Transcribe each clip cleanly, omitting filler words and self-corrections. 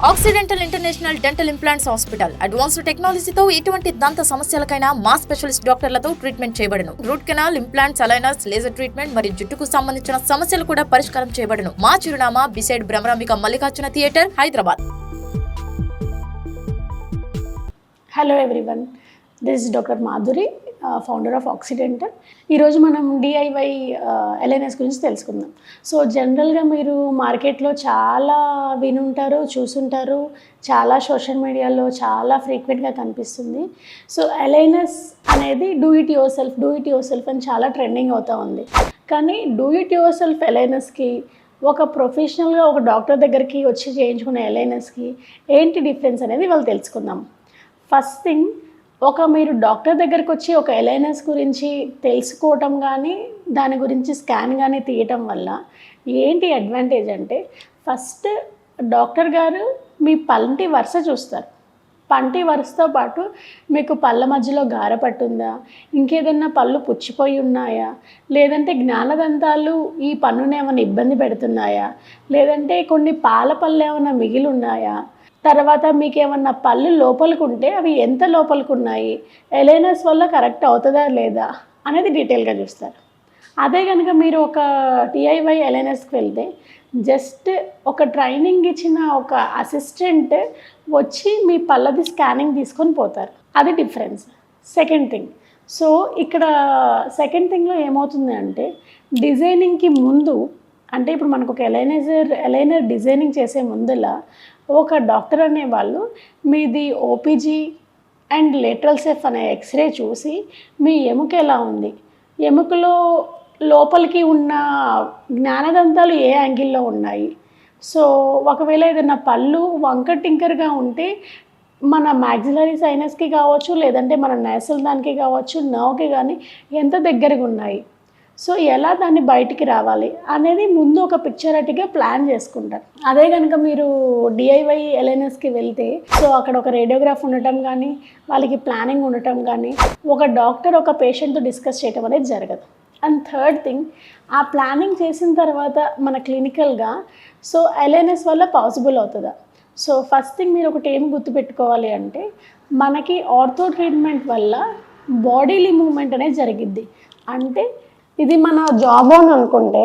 Accidental international dental implants hospital advanced టెక్నాలజీతో ఎటువంటి దంత సమస్యలకైనా మా స్పెషలిస్ట్ డాక్టర్లతో ట్రీట్మెంట్ చేయబడును. Root canal, implants, aligners, laser treatment మరియు జుట్టుకు సంబంధించిన సమస్యలు కూడా పరిష్కారం చేయబడును. మా చిరునామా beside Bhramarambika Mallikarjuna theatre, Hyderabad. Hello everyone, this is doctor Madhuri, founder of accidental. ఈరోజు మనం డిఐవై ఎల్ఎన్ఎస్ గురించి తెలుసుకుందాం. సో జనరల్గా మీరు మార్కెట్లో చాలా వినుంటారు, చూసుంటారు, చాలా సోషల్ మీడియాలో చాలా ఫ్రీక్వెంట్గా కనిపిస్తుంది. సో ఎల్ఎన్ఎస్ అనేది డూ ఇట్ యువర్ సెల్ఫ్ అని చాలా ట్రెండింగ్ అవుతూ ఉంది. కానీ డూ ఇట్ యువర్ సెల్ఫ్ ఎల్ఎన్ఎస్కి ఒక ప్రొఫెషనల్గా ఒక డాక్టర్ దగ్గరికి వచ్చి చేయించుకునే ఎల్ఎన్ఎస్కి ఏంటి డిఫరెన్స్ అనేది వాళ్ళు తెలుసుకుందాం. ఫస్ట్ థింగ్, మీరు డాక్టర్ దగ్గరికి వచ్చి ఒక ఎల్ఐనస్ గురించి తెలుసుకోవటం కానీ దాని గురించి స్కాన్ కానీ తీయటం వల్ల ఏంటి అడ్వాంటేజ్ అంటే, ఫస్ట్ డాక్టర్ గారు మీ పంటి వరుస చూస్తారు. పంటి వరుసతో పాటు మీకు పళ్ళ మధ్యలో గార పట్టుందా, ఇంకేదన్నా పళ్ళు పుచ్చిపోయి ఉన్నాయా, లేదంటే జ్ఞానదంతాలు ఈ పన్నుని ఏమైనా ఇబ్బంది పెడుతున్నాయా, లేదంటే కొన్ని పాల పళ్ళు ఏమైనా మిగిలి ఉన్నాయా, తర్వాత మీకు ఏమన్నా పళ్ళు లోపలికి ఉంటే అవి ఎంత లోపలికి ఉన్నాయి, ఎల్ఐనస్ వల్ల కరెక్ట్ అవుతుందా లేదా అనేది డీటెయిల్గా చూస్తారు. అదే కనుక మీరు ఒక డిఐవై ఎల్ఐనస్కి వెళ్తే జస్ట్ ఒక ట్రైనింగ్ ఇచ్చిన ఒక అసిస్టెంట్ వచ్చి మీ పళ్ళది స్కానింగ్ తీసుకొని పోతారు. అది డిఫరెన్స్. సెకండ్ థింగ్, సో ఇక్కడ సెకండ్ థింగ్లో ఏమవుతుంది అంటే, డిజైనింగ్కి ముందు అంటే ఇప్పుడు మనకు ఒక ఎలైనర్ డిజైనింగ్ చేసే ముందులా ఒక డాక్టర్ అనేవాళ్ళు మీది ఓపీజీ అండ్ లేటరల్ సెఫ్ అనే ఎక్స్రే చూసి మీ ఎముక ఎలా ఉంది, ఎముకలో లోపలికి ఉన్న జ్ఞానదంతాలు ఏ యాంగిల్లో ఉన్నాయి, సో ఒకవేళ ఏదైనా పళ్ళు వంక టింకర్గా ఉంటే మన మ్యాక్సిలరీ సైనస్కి కావచ్చు, లేదంటే మన నేసల్ దానికి కావచ్చు, నర్వ్కి కానీ ఎంత దగ్గరగా ఉన్నాయి, సో ఎలా దాన్ని బయటికి రావాలి అనేది ముందు ఒక పిక్చరటిగా ప్లాన్ చేసుకుంటారు. అదే కనుక మీరు డిఐవై ఎల్ఎన్ఎస్కి వెళ్తే సో అక్కడ ఒక రేడియోగ్రాఫ్ ఉండటం కానీ, వాళ్ళకి ప్లానింగ్ ఉండటం కానీ, ఒక డాక్టర్ ఒక పేషెంట్తో డిస్కస్ చేయటం అనేది జరగదు. అండ్ థర్డ్ థింగ్, ఆ ప్లానింగ్ చేసిన తర్వాత మన క్లినికల్గా సో ఎల్ఎన్ఎస్ వల్ల పాసిబుల్ అవుతుందా. సో ఫస్ట్ థింగ్ మీరు ఒకటి ఏం గుర్తుపెట్టుకోవాలి అంటే, మనకి ఆర్థో ట్రీట్మెంట్ వల్ల బాడీలీ మూవ్మెంట్ అనేది జరిగిద్ది. అంటే ఇది మన జాబ్ అని అనుకుంటే,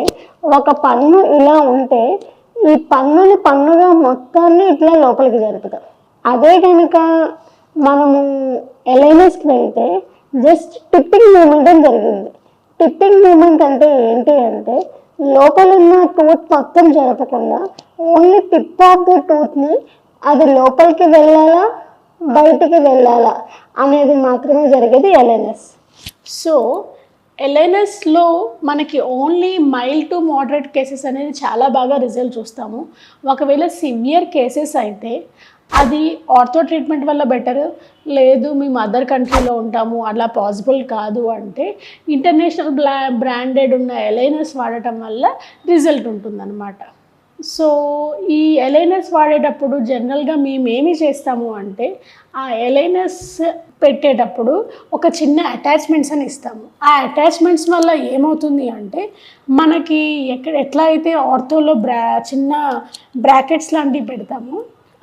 ఒక పన్ను ఇలా ఉంటే ఈ పన్నుగా మొత్తాన్ని ఇట్లా లోపలికి జరుపుతాం. అదే కనుక మనము ఎల్ఐనస్కి వెళ్తే జస్ట్ టిప్పింగ్ మూమెంట్ అని జరిగింది. టిప్పింగ్ మూమెంట్ అంటే ఏంటి అంటే, లోపల ఉన్న టూత్ మొత్తం జరపకుండా ఓన్లీ టిప్ ఆఫ్ ది టూత్ని అది లోపలికి వెళ్ళాలా బయటికి వెళ్ళాలా అనేది మాత్రమే జరిగేది ఎల్ఐనస్. సో ఎల్ఐనస్లో మనకి only mild to moderate cases అనేది చాలా బాగా రిజల్ట్ చూస్తాము. ఒకవేళ సివియర్ కేసెస్ అయితే అది ఆర్థో ట్రీట్మెంట్ వల్ల బెటర్, లేదు మేము అదర్ కంట్రీలో ఉంటాము అలా పాసిబుల్ కాదు అంటే ఇంటర్నేషనల్ బ్రాండెడ్ ఉన్న ఎల్ఐనస్ వాడటం వల్ల రిజల్ట్ ఉంటుందన్నమాట. సో ఈ ఎల్ఐనస్ వాడేటప్పుడు జనరల్గా మేమేమి చేస్తాము అంటే, ఆ ఎల్ఐనస్ పెట్టేటప్పుడు ఒక చిన్న అటాచ్మెంట్స్ అని ఇస్తాము. ఆ అటాచ్మెంట్స్ వల్ల ఏమవుతుంది అంటే, మనకి ఎట్లా అయితే ఆర్థోలో చిన్న బ్రాకెట్స్ లాంటివి పెడతాము,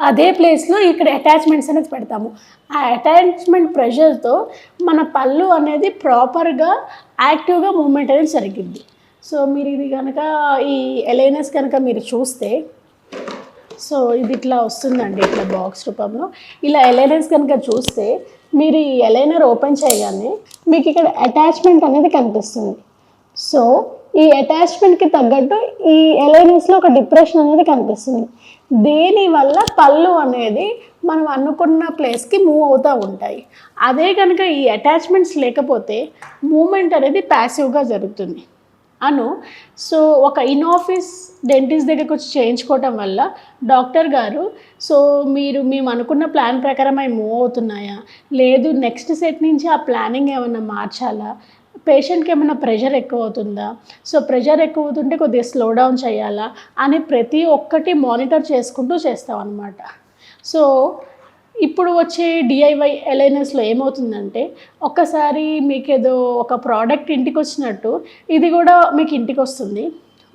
అదే ప్లేస్లో ఇక్కడ అటాచ్మెంట్స్ అనేది పెడతాము. ఆ అటాచ్మెంట్ ప్రెషర్తో మన పళ్ళు అనేది ప్రాపర్గా యాక్టివ్గా మూమెంట్ అనేది జరిగిద్ది. సో మీరు ఇది కనుక ఈ ఎల్ఐనస్ కనుక మీరు చూస్తే, సో ఇది ఇట్లా వస్తుందండి, ఇట్లా బాక్స్ రూపంలో. ఇలా ఎల్ఐనస్ కనుక చూస్తే మీరు ఈ ఎల్ఐనర్ ఓపెన్ చేయగానే మీకు ఇక్కడ అటాచ్మెంట్ అనేది కనిపిస్తుంది. సో ఈ అటాచ్మెంట్కి తగ్గట్టు ఈ ఎల్ఐనస్లో ఒక డిప్రెషన్ అనేది కనిపిస్తుంది. దీనివల్ల పళ్ళు అనేది మనం అనుకున్న ప్లేస్కి మూవ్ అవుతూ ఉంటాయి. అదే కనుక ఈ అటాచ్మెంట్స్ లేకపోతే మూమెంట్ అనేది ప్యాసివ్గా జరుగుతుంది సో ఒక ఇన్ ఆఫీస్ డెంటిస్ట్ దగ్గరికి వచ్చి చేయించుకోవటం వల్ల డాక్టర్ గారు సో మేము అనుకున్న ప్లాన్ ప్రకారం అవి మూవ్ అవుతున్నాయా, లేదు నెక్స్ట్ సెట్ నుంచి ఆ ప్లానింగ్ ఏమైనా మార్చాలా, పేషెంట్కి ఏమైనా ప్రెషర్ ఎక్కువ అవుతుందా, సో ప్రెషర్ ఎక్కువ అవుతుంటే కొద్దిగా స్లో డౌన్ చేయాలా అని ప్రతి ఒక్కటి మానిటర్ చేసుకుంటూ చేస్తాం అన్నమాట. సో ఇప్పుడు వచ్చే డిఐవై ఎల్ఐనస్లో ఏమవుతుందంటే, ఒక్కసారి మీకు ఏదో ఒక ప్రోడక్ట్ ఇంటికి వచ్చినట్టు ఇది కూడా మీకు ఇంటికి వస్తుంది.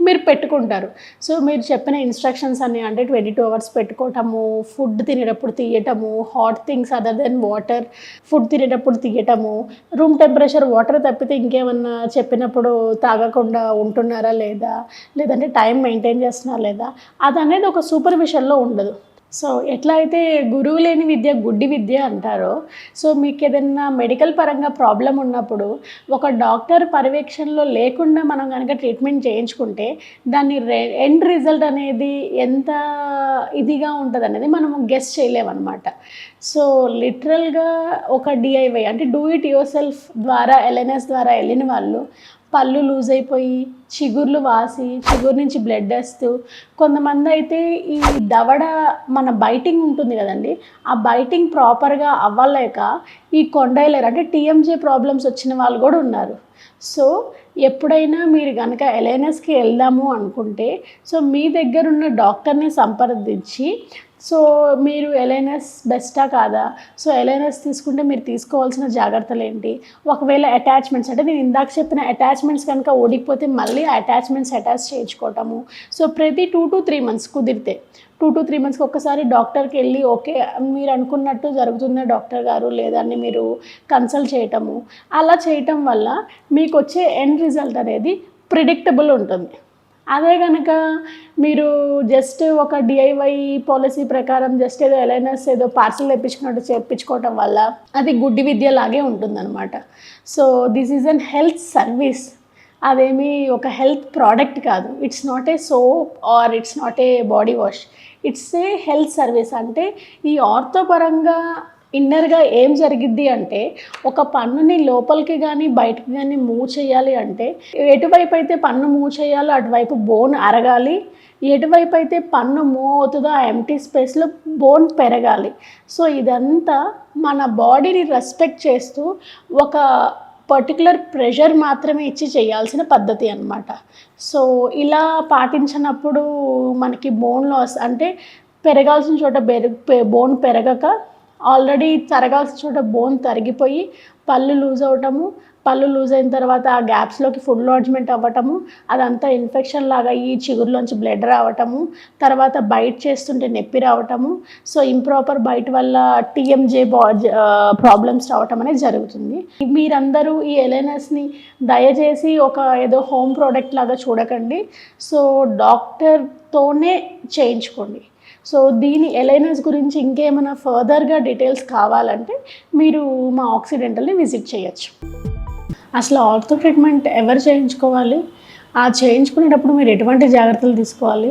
మీరు పెట్టుకుంటారు. సో మీరు చెప్పిన ఇన్స్ట్రక్షన్స్ అన్నీ అంటే 22 అవర్స్ పెట్టుకోవటము, ఫుడ్ తినేటప్పుడు తీయటము, hot things other than water, food తినేటప్పుడు తీయటము, రూమ్ టెంపరేచర్ వాటర్ తప్పితే ఇంకేమన్నా చెప్పినప్పుడు తాగకుండా ఉంటున్నారా లేదా, లేదంటే టైం మెయింటైన్ చేస్తున్నారా లేదా, అది అనేది ఒక సూపర్విజన్లో ఉండదు. సో ఎట్లా అయితే గురువు లేని విద్య గుడ్డి విద్య అంటారో, సో మీకు ఏదైనా మెడికల్ పరంగా ప్రాబ్లం ఉన్నప్పుడు ఒక డాక్టర్ పర్యవేక్షణలో లేకుండా మనం కనుక ట్రీట్మెంట్ చేయించుకుంటే దాని ఎండ్ రిజల్ట్ అనేది ఎంత ఇదిగా ఉంటుంది అనేది మనం గెస్ చేయలేమన్నమాట. సో లిటరల్గా ఒక డిఐవై అంటే డూ ఇట్ యువర్ సెల్ఫ్ ద్వారా ఎల్ఎన్ఎస్ ద్వారా వెళ్ళిన వాళ్ళు పళ్ళు లూజ్ అయిపోయి, చిగుర్లు వాసి, చిగురు నుంచి బ్లడ్ వస్తూ, కొంతమంది అయితే ఈ దవడ మన బైటింగ్ ఉంటుంది కదండి, ఆ బైటింగ్ ప్రాపర్గా అవ్వలేక ఈ కొండైలర్ అంటే టీఎంజే ప్రాబ్లమ్స్ వచ్చిన వాళ్ళు కూడా ఉన్నారు. సో ఎప్పుడైనా మీరు కనుక ఎల్ఎన్ఎస్కి వెళ్దాము అనుకుంటే సో మీ దగ్గర ఉన్న డాక్టర్ని సంప్రదించి సో మీరు ఎల్ఎన్ఎస్ బెస్టా కాదా, సో ఎల్ఎన్ఎస్ తీసుకుంటే మీరు తీసుకోవాల్సిన జాగ్రత్తలు ఏంటి, ఒకవేళ అటాచ్మెంట్స్ అంటే నేను ఇందాక చెప్పిన అటాచ్మెంట్స్ కనుక ఓడిపోతే మళ్ళీ ఆ అటాచ్మెంట్స్ అటాచ్ చేయించుకోవటము. సో ప్రతి 2 to 3 months కుదిరితే 2 to 3 monthsకి ఒక్కసారి డాక్టర్కి వెళ్ళి ఓకే మీరు అనుకున్నట్టు జరుగుతుందా డాక్టర్ గారు లేదని మీరు కన్సల్ట్ చేయటము, అలా చేయటం వల్ల మీకు వచ్చే ఎండ్ రిజల్ట్ అనేది ప్రిడిక్టబుల్ ఉంటుంది. అదే కనుక మీరు జస్ట్ ఒక డిఐవై పాలసీ ప్రకారం జస్ట్ ఏదో ఎల్ఎన్ఎస్ ఏదో పార్సల్ తెప్పించుకున్నట్టు చేయించుకోవటం వల్ల అది గుడ్డి విద్యలాగే ఉంటుందన్నమాట. So this is an health service, అదేమి ఒక హెల్త్ ప్రోడక్ట్ కాదు. It's not a soap are it's not a body wash, it's a health service. అంటే ఈ ఆర్థో పరంగా ఇన్నర్గా ఏం జరిగిద్ది అంటే ఒక పన్నుని లోపలికి కానీ బయటకి కానీ మూవ్ చేయాలి అంటే ఎటువైపు అయితే పన్ను మూవ్ చేయాలో అటువైపు బోన్ అరగాలి, ఎటువైపు అయితే పన్ను మూవ్ అవుతుందో ఆ ఎంటీ స్పేస్లో బోన్ పెరగాలి. సో ఇదంతా మన బాడీని రెస్పెక్ట్ చేస్తూ ఒక పర్టికులర్ ప్రెషర్ మాత్రమే ఇచ్చి చేయాల్సిన పద్ధతి అన్నమాట. సో ఇలా పాటించినప్పుడు మనకి బోన్ లాస్ అంటే పెరగాల్సిన చోట బోన్ పెరగక ఆల్రెడీ తరగాల్సిన చోట బోన్ తరిగిపోయి పళ్ళు లూజ్ అవటము, పళ్ళు లూజ్ అయిన తర్వాత ఆ గ్యాప్స్లోకి ఫుడ్ లాడ్జ్మెంట్ అవ్వటము, అదంతా ఇన్ఫెక్షన్ లాగా ఈ చిగురులోంచి బ్లడ్ రావటము, తర్వాత బైట్ చేస్తుంటే నొప్పి రావటము, సో ఇంప్రాపర్ బైట్ వల్ల టీఎంజే ప్రాబ్లమ్స్ రావటం అనేది జరుగుతుంది. మీరందరూ ఈ ఎల్ఎన్ఎస్ని దయచేసి ఒక ఏదో హోమ్ ప్రోడక్ట్ లాగా చూడకండి, సో డాక్టర్తోనే చేయించుకోండి. సో దీని ఎల్ఎన్ఎస్ గురించి ఇంకేమైనా ఫర్దర్గా డీటెయిల్స్ కావాలంటే మీరు మా ఆక్సిడెంటల్ని విజిట్ చేయొచ్చు. అసలు ఆర్థో ట్రీట్మెంట్ ఎవరు చేయించుకోవాలి, ఆ చేయించుకునేటప్పుడు మీరు ఎటువంటి జాగ్రత్తలు తీసుకోవాలి,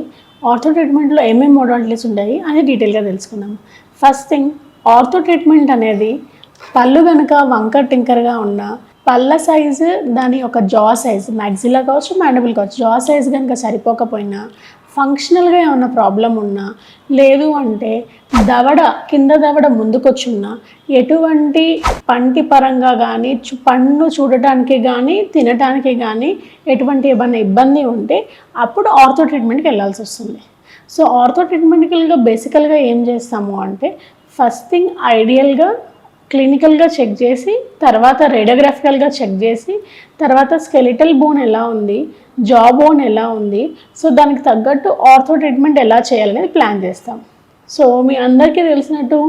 ఆర్థో ట్రీట్మెంట్లో ఏమేమి మోడాలిటీస్ ఉంటాయి అని డీటెయిల్గా తెలుసుకుందాం. ఫస్ట్ థింగ్, ఆర్థో ట్రీట్మెంట్ అనేది పళ్ళు కనుక వంకర్ టింకర్గా ఉన్న పళ్ళ సైజు దాని ఒక జా సైజ్ మ్యాక్సిలా కావచ్చు మ్యాండిబుల్ కావచ్చు జా సైజ్ కనుక సరిపోకపోయినా ఫంక్షనల్గా ఏమన్నా ప్రాబ్లం ఉన్నా లేదు అంటే కింద దవడ ముందుకొచ్చున్నా ఎటువంటి పంటి పరంగా కానీ పన్ను చూడటానికి కానీ తినడానికి కానీ ఎటువంటి ఏమైనా ఇబ్బంది ఉంటే అప్పుడు ఆర్థో ట్రీట్మెంట్కి వెళ్ళాల్సి వస్తుంది. సో ఆర్థో ట్రీట్మెంట్గా బేసికల్గా ఏం చేస్తాము అంటే ఫస్ట్ థింగ్ ఐడియల్గా క్లినికల్గా చెక్ చేసి తర్వాత రేడియోగ్రాఫికల్గా చెక్ చేసి తర్వాత స్కెలిటల్ బోన్ ఎలా ఉంది, జా బోన్ ఎలా ఉంది, సో దానికి తగ్గట్టు ఆర్థో ట్రీట్మెంట్ ఎలా చేయాలనేది ప్లాన్ చేస్తాం. సో మీ అందరికీ తెలిసినట్టు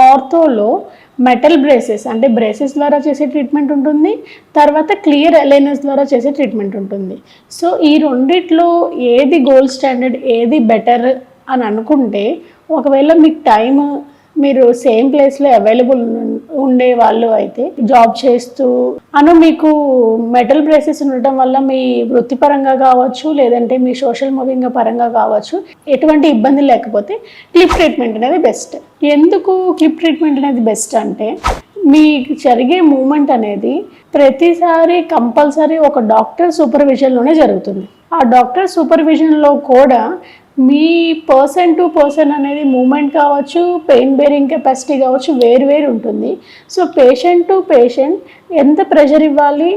ఆర్థోలో మెటల్ బ్రేసెస్ అంటే బ్రేసెస్ ద్వారా చేసే ట్రీట్మెంట్ ఉంటుంది, తర్వాత క్లియర్ ఎల్ఎన్ఎస్ ద్వారా చేసే ట్రీట్మెంట్ ఉంటుంది. సో ఈ రెండిట్లో ఏది గోల్డ్ స్టాండర్డ్ ఏది బెటర్ అని అనుకుంటే ఒకవేళ మీకు టైం మీరు సేమ్ ప్లేస్లో అవైలబుల్ ఉండే వాళ్ళు అయితే జాబ్ చేస్తూ మీకు మెటల్ బ్రేసెస్ ఉండటం వల్ల మీ వృత్తిపరంగా కావచ్చు లేదంటే మీ సోషల్ మూవింగ్ పరంగా కావచ్చు ఎటువంటి ఇబ్బంది లేకపోతే క్లిప్ ట్రీట్మెంట్ అనేది బెస్ట్. ఎందుకు క్లిప్ ట్రీట్మెంట్ అనేది బెస్ట్ అంటే మీకు జరిగే మూమెంట్ అనేది ప్రతిసారి కంపల్సరీ ఒక డాక్టర్ సూపర్విజన్లోనే జరుగుతుంది. ఆ డాక్టర్ సూపర్విజన్లో కూడా మీ పర్సన్ టు పర్సన్ అనేది మూమెంట్ కావచ్చు పెయిన్ బేరింగ్ కెపాసిటీ కావచ్చు వేరు ఉంటుంది. సో పేషెంట్ టు పేషెంట్ ఎంత ప్రెషర్ ఇవ్వాలి,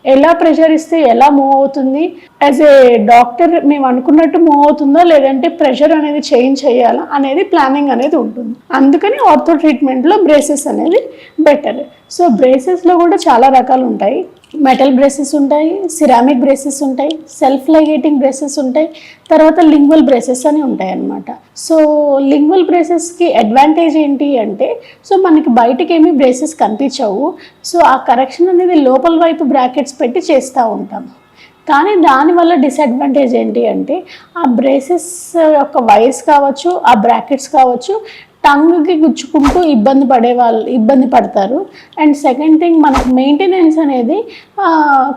ఎలా ప్రెషర్ ఇస్తే ఎలా మూవ్ అవుతుంది, యాజ్ ఏ డాక్టర్ మేము అనుకున్నట్టు మూవ్ అవుతుందా లేదంటే ప్రెషర్ అనేది చేంజ్ చేయాలా అనేది ప్లానింగ్ అనేది ఉంటుంది. అందుకని ఆర్థో ట్రీట్మెంట్లో బ్రేసెస్ అనేది బెటర్. సో బ్రేసెస్లో కూడా చాలా రకాలు ఉంటాయి. మెటల్ బ్రేసెస్ ఉంటాయి, సిరామిక్ బ్రేసెస్ ఉంటాయి, సెల్ఫ్ లైగేటింగ్ బ్రేసెస్ ఉంటాయి, తర్వాత లింగ్వల్ బ్రేసెస్ అని ఉంటాయి అన్నమాట. సో లింగ్వల్ బ్రేసెస్కి అడ్వాంటేజ్ ఏంటి అంటే, సో మనకి బయటికి ఏమీ బ్రేసెస్ కనిపించవు. సో ఆ కరెక్షన్ అనేది లోపల వైపు బ్రాకెట్స్ పెట్టి చేస్తూ ఉంటాం. కానీ దానివల్ల డిసడ్వాంటేజ్ ఏంటి అంటే, ఆ బ్రేసెస్ యొక్క వైర్స్ కావచ్చు, ఆ బ్రాకెట్స్ కావచ్చు, టంగ్కి గుచ్చుకుంటూ ఇబ్బంది పడతారు. అండ్ సెకండ్ థింగ్, మనకు మెయింటెనెన్స్ అనేది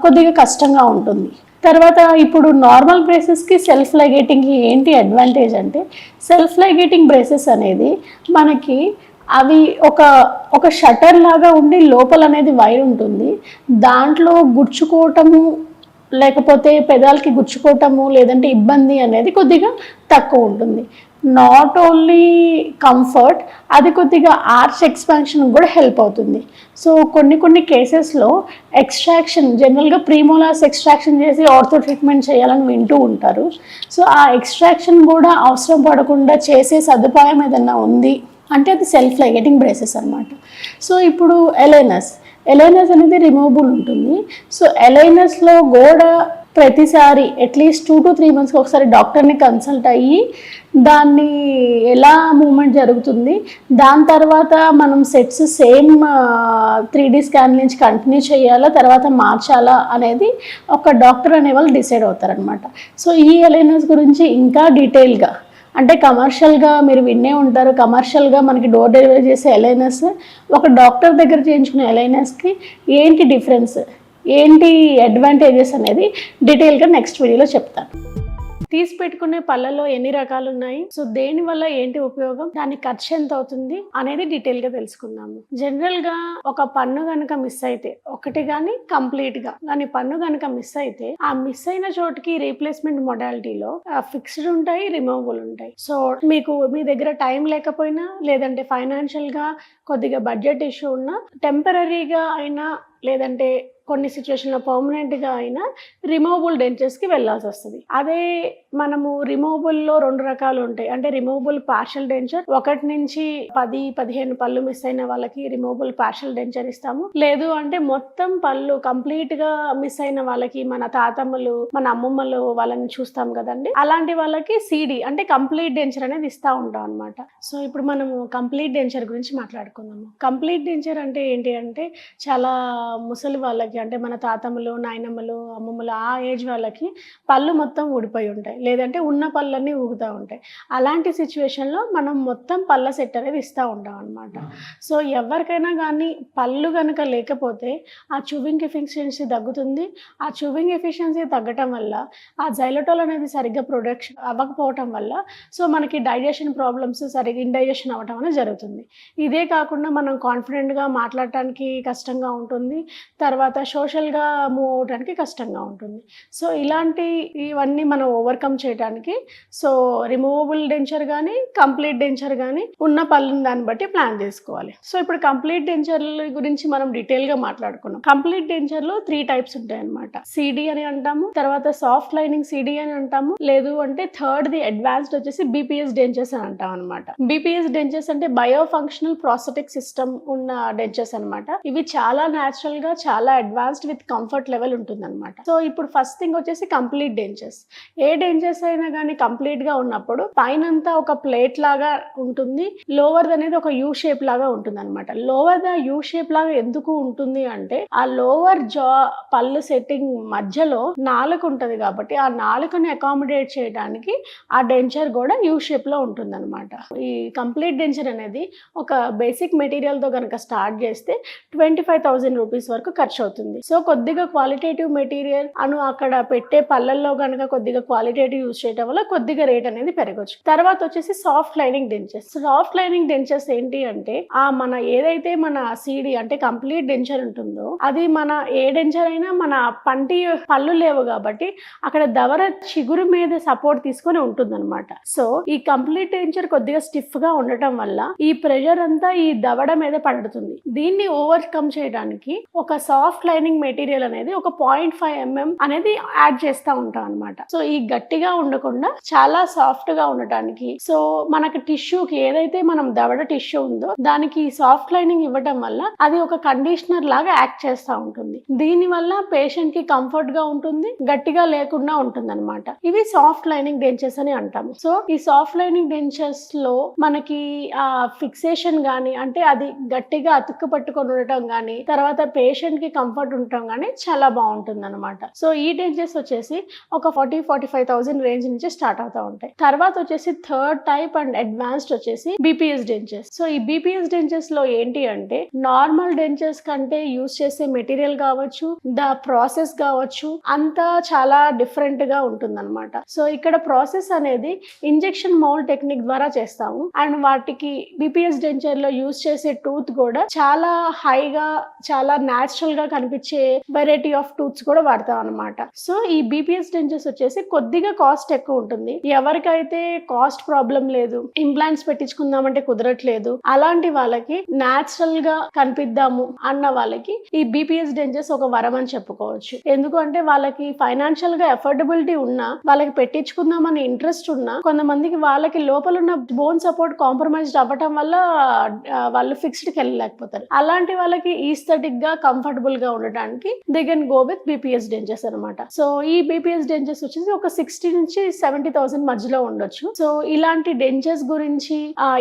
కొద్దిగా కష్టంగా ఉంటుంది. తర్వాత ఇప్పుడు నార్మల్ బ్రేసెస్కి సెల్ఫ్ లైగేటింగ్కి ఏంటి అడ్వాంటేజ్ అంటే, సెల్ఫ్ లైగేటింగ్ బ్రేసెస్ అనేది మనకి అవి ఒక షట్టర్ లాగా ఉండి లోపల అనేది వైర్ ఉంటుంది. దాంట్లో గుచ్చుకోవటము, లేకపోతే పెదాలకి గుచ్చుకోవటము, లేదంటే ఇబ్బంది అనేది కొద్దిగా తక్కువ ఉంటుంది. నాట్ ఓన్లీ కంఫర్ట్, అది కొద్దిగా ఆర్చ్ ఎక్స్పాన్షన్ కూడా హెల్ప్ అవుతుంది. సో కొన్ని కేసెస్లో ఎక్స్ట్రాక్షన్, జనరల్గా ప్రీమోలార్స్ ఎక్స్ట్రాక్షన్ చేసి ఆర్థో ట్రీట్మెంట్ చేయాలని వింటూ ఉంటారు. సో ఆ ఎక్స్ట్రాక్షన్ కూడా అవసరం పడకుండా చేసే సదుపాయం ఏదన్నా ఉంది అంటే అది సెల్ఫ్ లైగేటింగ్ బ్రేసెస్ అనమాట. సో ఇప్పుడు ఎలైనస్ అనేది రిమూవబుల్ ఉంటుంది. సో ఎలైనస్లో కూడా ప్రతిసారి అట్లీస్ట్ 2 to 3 monthsకి ఒకసారి డాక్టర్ని కన్సల్ట్ అయ్యి దాన్ని ఎలా మూమెంట్ జరుగుతుంది, దాని తర్వాత మనం సెట్స్ సేమ్ 3D స్కాన్ నుంచి కంటిన్యూ చేయాలా, తర్వాత మార్చాలా అనేది ఒక డాక్టర్ అనే వాళ్ళు డిసైడ్ అవుతారనమాట. సో ఈ ఎలైనస్ గురించి ఇంకా డీటెయిల్గా, అంటే కమర్షియల్గా మీరు విన్నే ఉంటారు, కమర్షియల్గా మనకి డోర్ డెలివరీ చేసే ఎలైనస్, ఒక డాక్టర్ దగ్గర చేయించుకునే ఎలైనస్కి ఏంటి డిఫరెన్స్, ఏంటి అడ్వాంటేజెస్ అనేది డీటెయిల్గా నెక్స్ట్ వీడియోలో చెప్తాను. తీసి పెట్టుకునే పళ్ళలో ఎన్ని రకాలు ఉన్నాయి, సో దేని వల్ల ఏంటి ఉపయోగం, దాని ఖర్చు ఎంత అవుతుంది అనేది డీటెయిల్ గా తెలుసుకుందాము. జనరల్ గా ఒక పన్ను గనక మిస్ అయితే, ఒకటి కానీ కంప్లీట్ గా కానీ పన్ను గనక మిస్ అయితే, ఆ మిస్ అయిన చోటుకి రీప్లేస్మెంట్ మొడాలిటీలో ఫిక్స్డ్ ఉంటాయి, రిమూవబుల్ ఉంటాయి. సో మీకు మీ దగ్గర టైం లేకపోయినా, లేదంటే ఫైనాన్షియల్ గా కొద్దిగా బడ్జెట్ ఇష్యూ ఉన్నా, టెంపరీగా అయినా, లేదంటే కొన్ని సిచ్యువేషన్లో పర్మనెంట్గా అయినా రిమూవబుల్ డెంచర్స్కి వెళ్ళాల్సి వస్తుంది. అదే మనము రిమూవబుల్లో 2 రకాలు ఉంటాయి. అంటే రిమూవబుల్ పార్షల్ డెంచర్, 1 నుంచి 10-15 పళ్ళు మిస్ అయిన వాళ్ళకి రిమూవబుల్ పార్షల్ డెంచర్ ఇస్తాము. లేదు అంటే మొత్తం పళ్ళు కంప్లీట్గా మిస్ అయిన వాళ్ళకి, మన తాతమ్మలు, మన అమ్మమ్మలు వాళ్ళని చూస్తాం కదండి, అలాంటి వాళ్ళకి సిడి అంటే కంప్లీట్ డెంచర్ అనేది ఇస్తూ ఉంటాం అనమాట. సో ఇప్పుడు మనము కంప్లీట్ డెంచర్ గురించి మాట్లాడుకుందాము. కంప్లీట్ డెంచర్ అంటే ఏంటి అంటే, చాలా ముసలి వాళ్ళకి, అంటే మన తాతమ్మలు, నాయనమ్మలు, అమ్మమ్మలు ఆ ఏజ్ వాళ్ళకి పళ్ళు మొత్తం ఊడిపోయి ఉంటాయి, లేదంటే ఉన్న పళ్ళన్నీ ఊగుతూ ఉంటాయి. అలాంటి సిచ్యువేషన్లో మనం మొత్తం పళ్ళ సెట్ అనేది ఇస్తూ ఉంటాం అనమాట. సో ఎవరికైనా కానీ పళ్ళు కనుక లేకపోతే ఆ చూవింగ్ ఎఫిషియన్సీ తగ్గుతుంది. ఆ చూవింగ్ ఎఫిషియన్సీ తగ్గటం వల్ల ఆ జైలటోల్ అనేది సరిగ్గా ప్రొడక్షన్ అవ్వకపోవటం వల్ల సో మనకి డైజెషన్ ప్రాబ్లమ్స్, సరిగ్గా ఇండైజెషన్ అవ్వటం అనేది జరుగుతుంది. ఇదే కాకుండా మనం కాన్ఫిడెంట్గా మాట్లాడటానికి కష్టంగా ఉంటుంది, తర్వాత సోషల్గా మూవ్ అవడానికి కష్టంగా ఉంటుంది. సో ఇవన్నీ మనం ఓవర్కమ్ చేయడానికి సో రిమూవబుల్ డెంచర్ కానీ, కంప్లీట్ డెంచర్ కానీ ఉన్న పళ్ళని దాన్ని బట్టి ప్లాన్ చేసుకోవాలి. సో ఇప్పుడు కంప్లీట్ డెంచర్ గురించి మనం డీటెయిల్గా మాట్లాడుకున్నాం. కంప్లీట్ డెంచర్లో 3 టైప్స్ ఉంటాయి అనమాట. సిడి అని అంటాము, తర్వాత సాఫ్ట్ లైనింగ్ సిడి అని అంటాము, లేదు అంటే థర్డ్ది అడ్వాన్స్డ్ వచ్చేసి బీపీఎస్ డెంచర్స్ అని అంటాం అనమాట. బీపీఎస్ డెంచర్స్ అంటే బయో ఫంక్షనల్ ప్రాస్థెటిక్ సిస్టమ్ ఉన్న డెంచర్స్ అనమాట. ఇవి చాలా న్యాచురల్ గా, చాలా అడ్వాన్స్డ్ విత్ కంఫర్ట్ లెవెల్ ఉంటుంది అనమాట. సో ఇప్పుడు ఫస్ట్ థింగ్ వచ్చేసి కంప్లీట్ డెంచర్స్. ఏ డెంచర్స్ అయినా కానీ కంప్లీట్ గా ఉన్నప్పుడు పైన అంతా ఒక ప్లేట్ లాగా ఉంటుంది, లోవర్ అనేది ఒక యూ షేప్ లాగా ఉంటుంది అనమాట. లోవర్ ద యూ షేప్ లాగా ఎందుకు ఉంటుంది అంటే, ఆ లోవర్ జా పళ్ళు సెట్టింగ్ మధ్యలో నాలుక ఉంటుంది కాబట్టి ఆ నాలుకని అకామిడేట్ చేయడానికి ఆ డెంచర్ కూడా యూ షేప్ లో ఉంటుంది అనమాట. ఈ కంప్లీట్ డెంచర్ అనేది ఒక బేసిక్ మెటీరియల్ తో కనుక స్టార్ట్ చేస్తే 25,000 రూపీస్ వరకు ఖర్చు అవుతుంది. సో కొద్దిగా క్వాలిటేటివ్ మెటీరియల్ అక్కడ పెట్టే పళ్ళల్లో కనుక కొద్దిగా క్వాలిటేటివ్ యూజ్ చేయడం వల్ల కొద్దిగా రేట్ అనేది పెరగచ్చు. తర్వాత వచ్చేసి soft lining dentures. Soft lining dentures ఏంటి అంటే, మన ఏదైతే మన సిడి అంటే కంప్లీట్ డెంచర్ ఉంటుందో, అది మన ఏ డెంచర్ అయినా మన పళ్ళు లేవు కాబట్టి అక్కడ దవర చిగురు మీద సపోర్ట్ తీసుకొని ఉంటుంది అనమాట. సో ఈ కంప్లీట్ డెంచర్ కొద్దిగా స్టిఫ్ గా ఉండటం వల్ల ఈ ప్రెషర్ అంతా ఈ దవడ మీద పడుతుంది. దీన్ని ఓవర్కమ్ చేయడానికి ఒక సాఫ్ట్ లైనింగ్ మెటీరియల్ అనేది ఒక 0.5 mm అనేది యాడ్ చేస్తూ ఉంటాం అనమాట. సో ఈ గట్టిగా ఉండకుండా చాలా సాఫ్ట్ గా ఉండటానికి, సో మనకి టిష్యూకి ఏదైతే మనం దవడ టిష్యూ ఉందో దానికి సాఫ్ట్ లైనింగ్ ఇవ్వడం వల్ల అది ఒక కండిషనర్ లాగా యాక్ట్ చేస్తూ ఉంటుంది. దీని వల్ల పేషెంట్ కి కంఫర్ట్ గా ఉంటుంది, గట్టిగా లేకుండా ఉంటుంది అనమాట. ఇవి సాఫ్ట్ లైనింగ్ డెంచర్స్ అని అంటాము. సో ఈ సాఫ్ట్ లైనింగ్ డెంచర్స్ లో మనకి ఆ ఫిక్సేషన్ గానీ, అంటే అది గట్టిగా అతుక్కు పట్టుకొని ఉండటం గానీ, తర్వాత పేషెంట్ కి కంఫర్ట్ ఉండటం గానీ చాలా బాగుంటుంది అనమాట. సో ఈ డెంచర్స్ వచ్చేసి ఒక 40-45,000 రేంజ్ నుంచి స్టార్ట్ అవుతా ఉంటాయి. తర్వాత వచ్చేసి థర్డ్ టైప్ అండ్ అడ్వాన్స్డ్ వచ్చేసి BPS డెంచర్స్. సో ఈ BPS డెంచర్స్ లో ఏంటి అంటే నార్మల్ డెంచర్స్ కంటే యూజ్ చేసే మెటీరియల్ కావచ్చు, ద ప్రాసెస్ కావచ్చు, అంతా చాలా డిఫరెంట్ గా ఉంటుంది అనమాట. సో ఇక్కడ ప్రాసెస్ అనేది ఇంజెక్షన్ మౌల్డ్ టెక్నిక్ ద్వారా చేస్తాము. అండ్ వాటికి BPS డెంచర్ లో యూజ్ చేసే టూత్ కూడా చాలా హైగా, చాలా న్యాచురల్ గా కనిపించే వెరైటీ ఆఫ్ టూత్స్ కూడా వాడతాం అనమాట. సో ఈ BPS డెంచర్స్ వచ్చేసి కొద్దిగా కాస్ట్ ఎక్కువ ఉంటుంది. ఎవరికైతే కాస్ట్ ప్రాబ్లం లేదు, ఇంప్లాంట్స్ పెట్టించుకుందామంటే కుదరట్లేదు, అలాంటి వాళ్ళకి న్యాచురల్ గా కనిపిద్దాము అన్న వాళ్ళకి ఈ BPS డెంచర్స్ ఒక వరం అని చెప్పుకోవచ్చు. ఎందుకంటే వాళ్ళకి ఫైనాన్షియల్ గా ఎఫోర్డబిలిటీ ఉన్నా, వాళ్ళకి పెట్టించుకుందామని ఇంట్రెస్ట్ ఉన్నా, కొంతమందికి వాళ్ళకి లోపల ఉన్న బోన్ సపోర్ట్ కాంప్రమైజ్డ్ అవ్వటం వల్ల వాళ్ళు ఫిక్స్డ్ కి వెళ్ళలేకపోతారు. అలాంటి వాళ్ళకి ఈస్థెటిక్ గా కంఫర్టబుల్ గా ఉండడానికి they can go with BPS dentures అనమాట. సో ఈ BPS డెంచర్స్ వచ్చేసి ఒక 60 నుంచి 70,000 మధ్యలో ఉండొచ్చు. సో ఇలాంటి డెంచర్స్ గురించి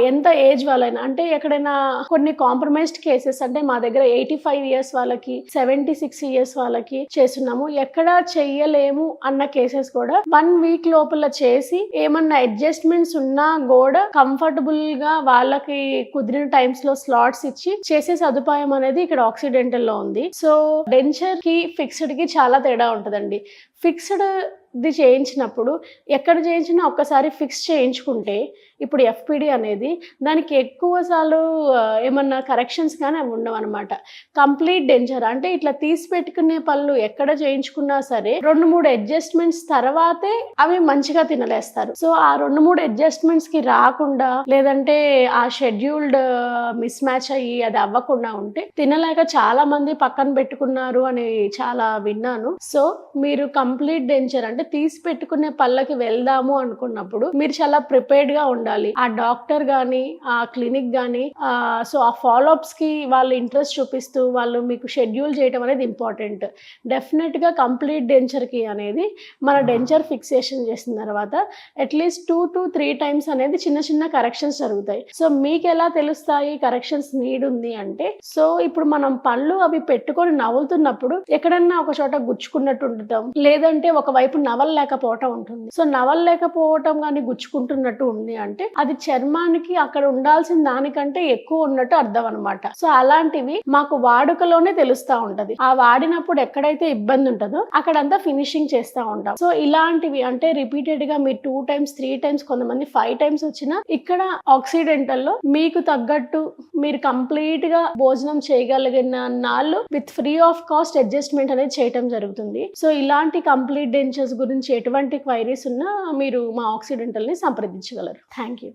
ఎంత ఏజ్ వాళ్ళైనా, అంటే ఎక్కడైనా కొన్ని కాంప్రమైజ్డ్ కేసెస్, అంటే మా దగ్గర 85 ఇయర్స్ వాళ్ళకి, 76 ఇయర్స్ వాళ్ళకి చేస్తున్నాము. ఎక్కడ చెయ్యలేము అన్న కేసెస్ కూడా 1 వీక్ లోపల చేసి ఏమన్నా అడ్జస్ట్మెంట్స్ ఉన్నా కూడా కంఫర్టబుల్ గా వాళ్ళకి కుదిరిన టైమ్స్ లో స్లాట్స్ ఇచ్చి చేసే సదుపాయం అనేది ఇక్కడ ఆక్సిడెంటల్ లో ఉంది. సో డెంచర్ కి ఫిక్స్డ్ కి చాలా తేడా ఉంటుందండి. ఫిక్స్డ్ ఇది చేయించినప్పుడు ఎక్కడ చేయించినా ఒక్కసారి ఫిక్స్ చేయించుకుంటే, ఇప్పుడు FPD అనేది దానికి ఎక్కువ సార్లు ఏమన్నా కరెక్షన్స్ కానీ అవి ఉండవు అనమాట. కంప్లీట్ డెంచర్ అంటే ఇట్లా తీసి పెట్టుకునే పళ్ళు ఎక్కడ చేయించుకున్నా సరే 2-3 అడ్జస్ట్మెంట్స్ తర్వాతే అవి మంచిగా తినలేస్తారు. సో ఆ 2-3 అడ్జస్ట్మెంట్స్ కి రాకుండా, లేదంటే ఆ షెడ్యూల్డ్ మిస్ మ్యాచ్ అయ్యి అది అవ్వకుండా ఉంటే తినలేక చాలా మంది పక్కన పెట్టుకున్నారు అని చాలా విన్నాను. సో మీరు కంప్లీట్ డెంచర్ అంటే తీసి పెట్టుకునే పళ్ళకి వెళ్దాము అనుకున్నప్పుడు మీరు చాలా ప్రిపేర్డ్ గా ఉండాలి. ఆ డాక్టర్ గానీ, ఆ క్లినిక్ గానీ, సో ఆ ఫాలోఅప్స్ కి వాళ్ళు ఇంట్రెస్ట్ చూపిస్తూ వాళ్ళు మీకు షెడ్యూల్ చేయడం అనేది ఇంపార్టెంట్. డెఫినెట్ గా కంప్లీట్ డెంచర్ కి అనేది మన డెంచర్ ఫిక్సేషన్ చేసిన తర్వాత అట్లీస్ట్ 2 to 3 టైమ్స్ అనేది చిన్న చిన్న కరెక్షన్స్ జరుగుతాయి. సో మీకు ఎలా తెలుస్తాయి కరెక్షన్స్ నీడ్ ఉంది అంటే, సో ఇప్పుడు మనం పళ్ళు అవి పెట్టుకొని నవ్వుతున్నప్పుడు ఎక్కడన్నా ఒక చోట గుచ్చుకున్నట్టు ఉండటం, లేదంటే ఒకవైపు నవలలేకపోవటం ఉంటుంది. సో నవలలేకపోవటం కానీ గుచ్చుకుంటున్నట్టు ఉంది అంటే అది చర్మానికి అక్కడ ఉండాల్సిన దానికంటే ఎక్కువ ఉన్నట్టు అర్థం అనమాట. సో అలాంటివి మాకు వాడుకలోనే తెలుస్తా ఉంటది. ఆ వాడినప్పుడు ఎక్కడైతే ఇబ్బంది ఉంటుందో అక్కడంతా ఫినిషింగ్ చేస్తా ఉంటాం. సో ఇలాంటివి అంటే రిపీటెడ్ గా మీరు 2 times 3 times, కొంతమంది 5 times వచ్చినా ఇక్కడ ఆక్సిడెంటల్ లో మీకు తగ్గట్టు మీరు కంప్లీట్ గా భోజనం చేయగలిగిన నాళ్ళు with free of cost adjustment అనేది చేయటం జరుగుతుంది. సో ఇలాంటి కంప్లీట్ డెంచర్స్ గురించి ఎటువంటి క్వైరీస్ ఉన్నా మీరు మా ఆక్సిడెంటల్ ని సంప్రదించగలరు. Thank you.